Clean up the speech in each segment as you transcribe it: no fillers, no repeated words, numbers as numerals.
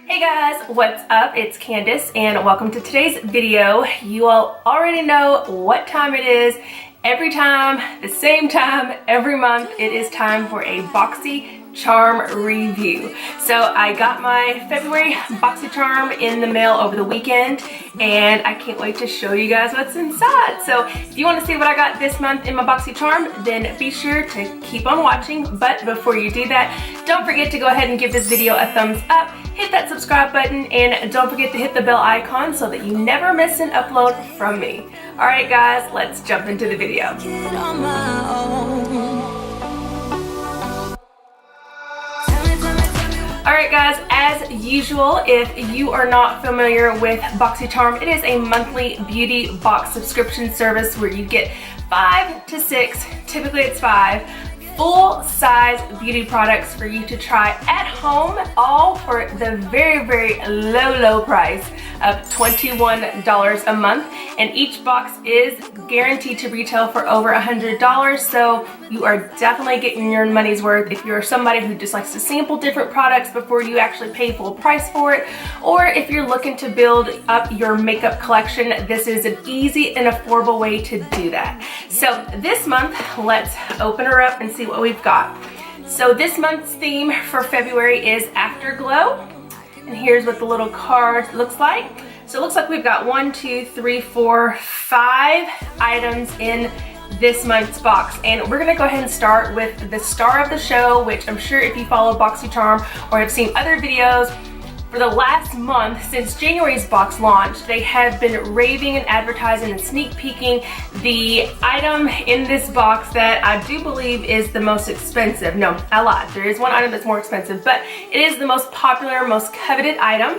Hey guys, what's up? It's Candace and welcome to today's video. You all already know what time it is. Every time, the same time, every month, it is time for a BOXYCHARM review. So I got my February BOXYCHARM in the mail over the weekend and I can't wait to show you guys what's inside. So if you want to see what I got this month in my BOXYCHARM, then be sure to keep on watching. But before you do that, don't forget to go ahead and give this video a thumbs up, hit that subscribe button, and don't forget to hit the bell icon so that you never miss an upload from me. Alright guys, let's jump into the video. Alright guys, as usual, if you are not familiar with BOXYCHARM, it is a monthly beauty box subscription service where you get 5 to 6, typically it's 5, full-size beauty products for you to try at home, all for the very low price of $21 a month. And each box is guaranteed to retail for over $100, so you are definitely getting your money's worth if you're somebody who just likes to sample different products before you actually pay full price for it, or if you're looking to build up your makeup collection. This is an easy and affordable way to do that. So this month, let's open her up and see what we've got. So this month's theme for February is Afterglow, and here's what the little card looks like. So it looks like we've got 1, 2, 3, 4, 5 items in this month's box, and we're gonna go ahead and start with the star of the show, which I'm sure if you follow BOXYCHARM or have seen other videos for the last month since January's box launch, they have been raving and advertising and sneak peeking the item in this box that I do believe is the most expensive. No, I lied. There is one item that's more expensive, but it is the most popular, most coveted item.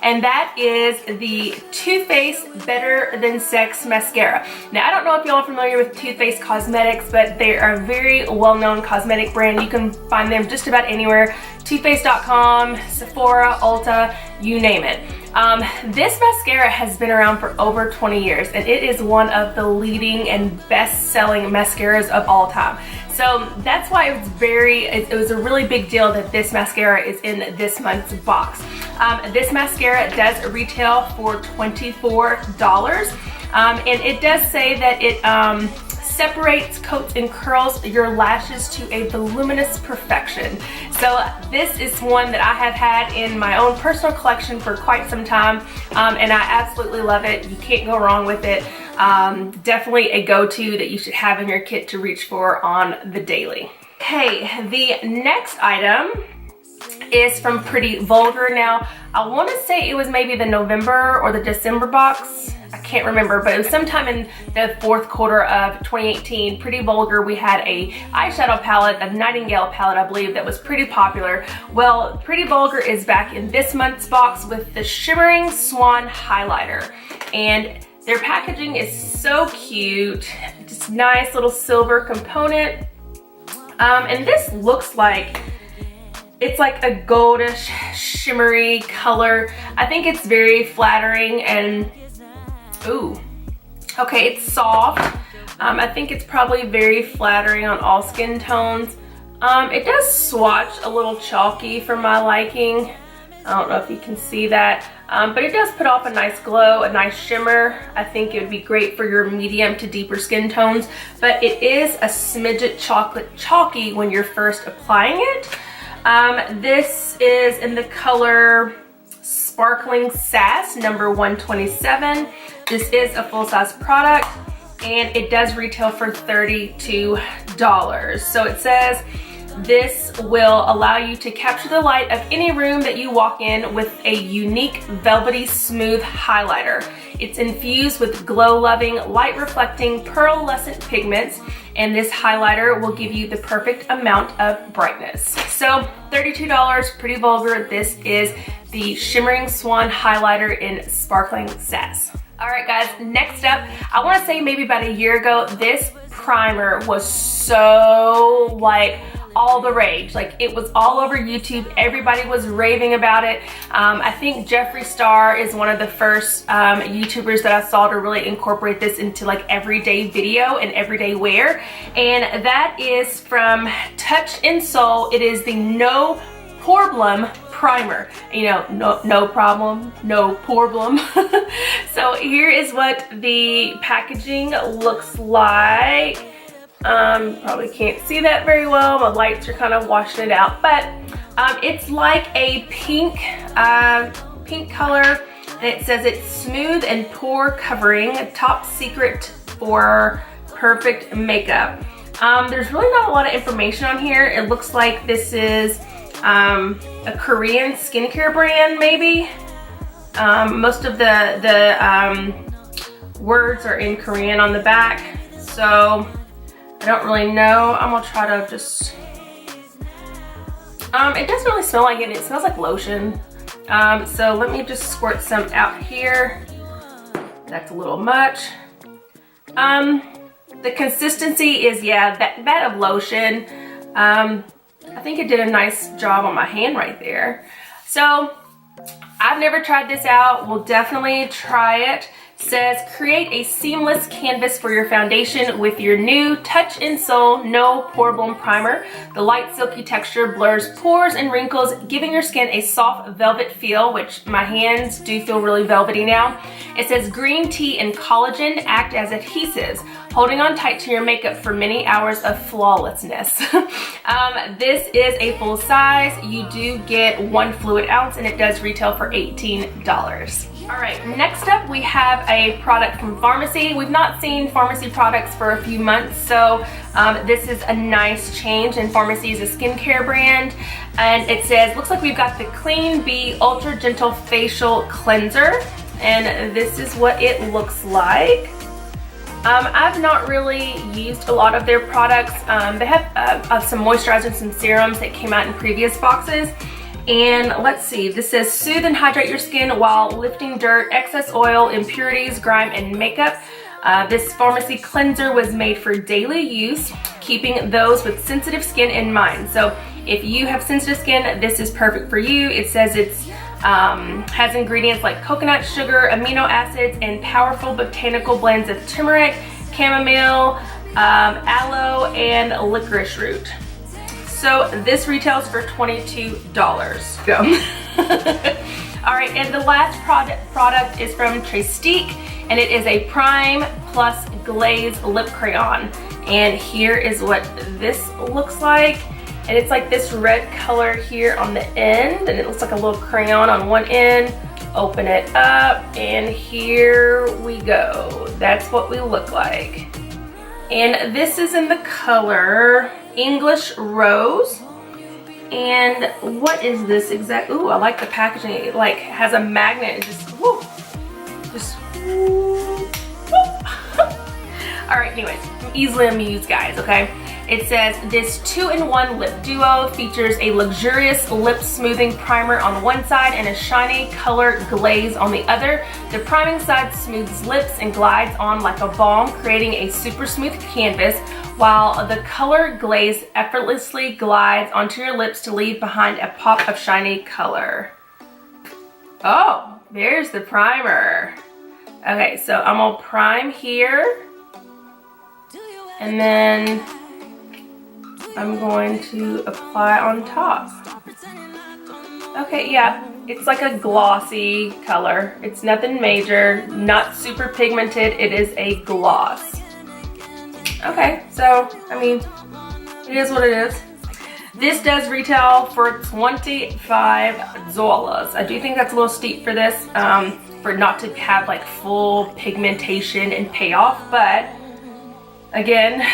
And that is the Too Faced Better Than Sex mascara. Now, I don't know if y'all are familiar with Too Faced Cosmetics, but they are a very well-known cosmetic brand. You can find them just about anywhere. TooFaced.com, Sephora, Ulta, you name it. This mascara has been around for over 20 years, and it is one of the leading and best-selling mascaras of all time. So that's why it was a really big deal that this mascara is in this month's box. This mascara does retail for $24, and it does say that it separates, coats, and curls your lashes to a voluminous perfection. So this is one that I have had in my own personal collection for quite some time, and I absolutely love it. You can't go wrong with it. Definitely a go-to that you should have in your kit to reach for on the daily. Okay, the next item is from Pretty Vulgar. Now, I want to say it was maybe the November or the December box. I can't remember, but it was sometime in the fourth quarter of 2018. Pretty Vulgar, we had a eyeshadow palette, a Nightingale palette, I believe, that was pretty popular. Well, Pretty Vulgar is back in this month's box with the Shimmering Swan Highlighter. And their packaging is so cute. Just nice little silver component. And this looks like it's like a goldish, shimmery color. I think it's very flattering and, ooh, okay, it's soft. I think it's probably very flattering on all skin tones. It does swatch a little chalky for my liking. I don't know if you can see that, but it does put off a nice glow, a nice shimmer. I think it would be great for your medium to deeper skin tones, but it is a smidget chocolate chalky when you're first applying it. This is in the color Sparkling Sass, number 127. This is a full-size product, and it does retail for $32. So it says, this will allow you to capture the light of any room that you walk in with a unique velvety smooth highlighter. It's infused with glow-loving, light-reflecting, pearlescent pigments, and this highlighter will give you the perfect amount of brightness. So $32, Pretty Vulgar. This is the Shimmering Swan Highlighter in Sparkling Sass. All right guys, next up, I want to say maybe about a year ago, this primer was so like all the rage. Like, it was all over YouTube. Everybody was raving about it. I think Jeffree Star is one of the first YouTubers that I saw to really incorporate this into like everyday video and everyday wear. And that is from Touch in Soul. It is the No problem primer. You know, no problem, no problem. So here is what the packaging looks like. Probably can't see that very well. My lights are kind of washing it out, but it's like a pink color, and it says it's smooth and pore covering, top secret for perfect makeup. There's really not a lot of information on here. It looks like this is a Korean skincare brand, maybe. Most of the words are in Korean on the back, so I don't really know. I'm gonna try to just, it doesn't really smell like it. It smells like lotion. So let me just squirt some out here. That's a little much. The consistency is, yeah, that of lotion. I think it did a nice job on my hand right there. So I've never tried this out. We'll definitely try it. Says create a seamless canvas for your foundation with your new Touch in Soul No Problem Primer. The light silky texture blurs pores and wrinkles, giving your skin a soft velvet feel, which my hands do feel really velvety now. It says green tea and collagen act as adhesives, holding on tight to your makeup for many hours of flawlessness. This is a full size. You do get 1 fluid ounce, and it does retail for $18. All right, next up we have a product from Pharmacy. We've not seen Pharmacy products for a few months, so this is a nice change. And Pharmacy is a skincare brand, and it says, looks like we've got the Clean Bee Ultra Gentle Facial Cleanser, and this is what it looks like. I've not really used a lot of their products. They have some moisturizers and some serums that came out in previous boxes. And let's see, this says soothe and hydrate your skin while lifting dirt, excess oil, impurities, grime, and makeup. This Pharmacy cleanser was made for daily use, keeping those with sensitive skin in mind. So if you have sensitive skin, this is perfect for you. It says it's has ingredients like coconut sugar, amino acids, and powerful botanical blends of turmeric, chamomile, aloe, and licorice root. So this retails for $22. Go. All right, and the last product is from Trestique, and it is a Prime Plus Glaze Lip Crayon. And here is what this looks like. And it's like this red color here on the end, and it looks like a little crayon on one end. Open it up, and here we go. That's what we look like. And this is in the color English Rose. And what is this exact? Ooh, I like the packaging. It like has a magnet and just whoo, All right, anyways, I'm easily amused, guys, okay? It says this 2-in-1 lip duo features a luxurious lip smoothing primer on one side and a shiny color glaze on the other. The priming side smooths lips and glides on like a balm, creating a super smooth canvas, while the color glaze effortlessly glides onto your lips to leave behind a pop of shiny color. Oh, there's the primer. Okay, so I'm gonna prime here, and then I'm going to apply on top. Okay, yeah, it's like a glossy color. It's nothing major, not super pigmented. It is a gloss. Okay, so, I mean, it is what it is. This does retail for $25. I do think that's a little steep for this, for not to have like full pigmentation and payoff, but again,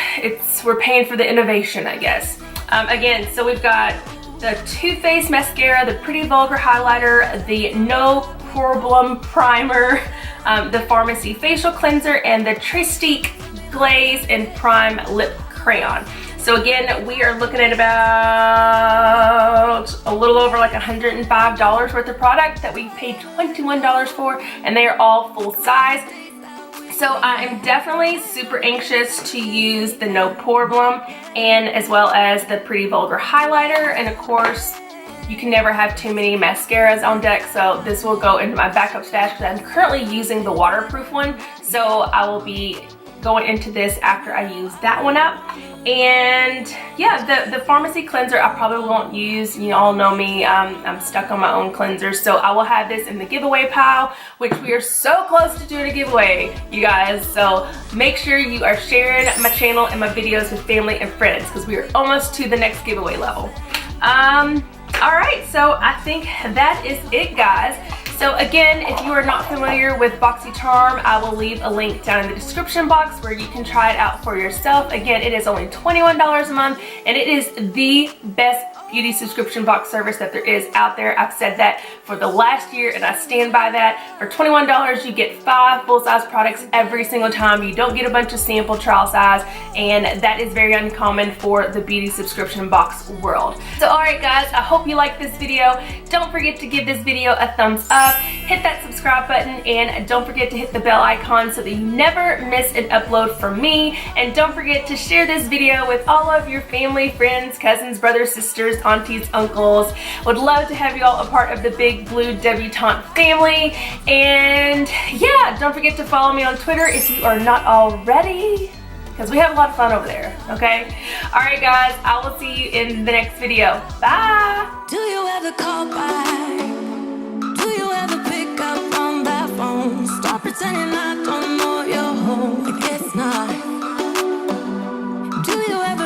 we're paying for the innovation, I guess. Again, so we've got the Too Faced mascara, the Pretty Vulgar highlighter, the No Problem primer, the Pharmacy facial cleanser, and the Trestique glaze and prime lip crayon. So again, we are looking at about a little over like $105 worth of product that we paid $21 for, and they are all full size. So I am definitely super anxious to use the No Problem, and as well as the Pretty Vulgar highlighter. And of course, you can never have too many mascaras on deck, so this will go into my backup stash because I'm currently using the waterproof one. So I will be going into this after I use that one up. And yeah, the pharmacy cleanser I probably won't use. You all know me, I'm stuck on my own cleanser, so I will have this in the giveaway pile, which we are so close to doing a giveaway, you guys. So make sure you are sharing my channel and my videos with family and friends, because we are almost to the next giveaway level. Alright, so I think that is it, guys. So again, if you are not familiar with BOXYCHARM, I will leave a link down in the description box where you can try it out for yourself. Again, it is only $21 a month, and it is the best beauty subscription box service that there is out there. I've said that for the last year, and I stand by that. For $21, you get 5 full-size products every single time. You don't get a bunch of sample trial size, and that is very uncommon for the beauty subscription box world. So alright guys, I hope you liked this video. Don't forget to give this video a thumbs up, hit that subscribe button, and don't forget to hit the bell icon so that you never miss an upload from me. And don't forget to share this video with all of your family, friends, cousins, brothers, sisters, aunties, uncles. Would love to have you all a part of the Big Blue Debutante family. And yeah, don't forget to follow me on Twitter if you are not already, because we have a lot of fun over there, okay? Alright guys, I will see you in the next video. Bye! Do you ever call back? Do you ever pick up on that phone? Stop pretending I don't know you're home. I guess not. Do you ever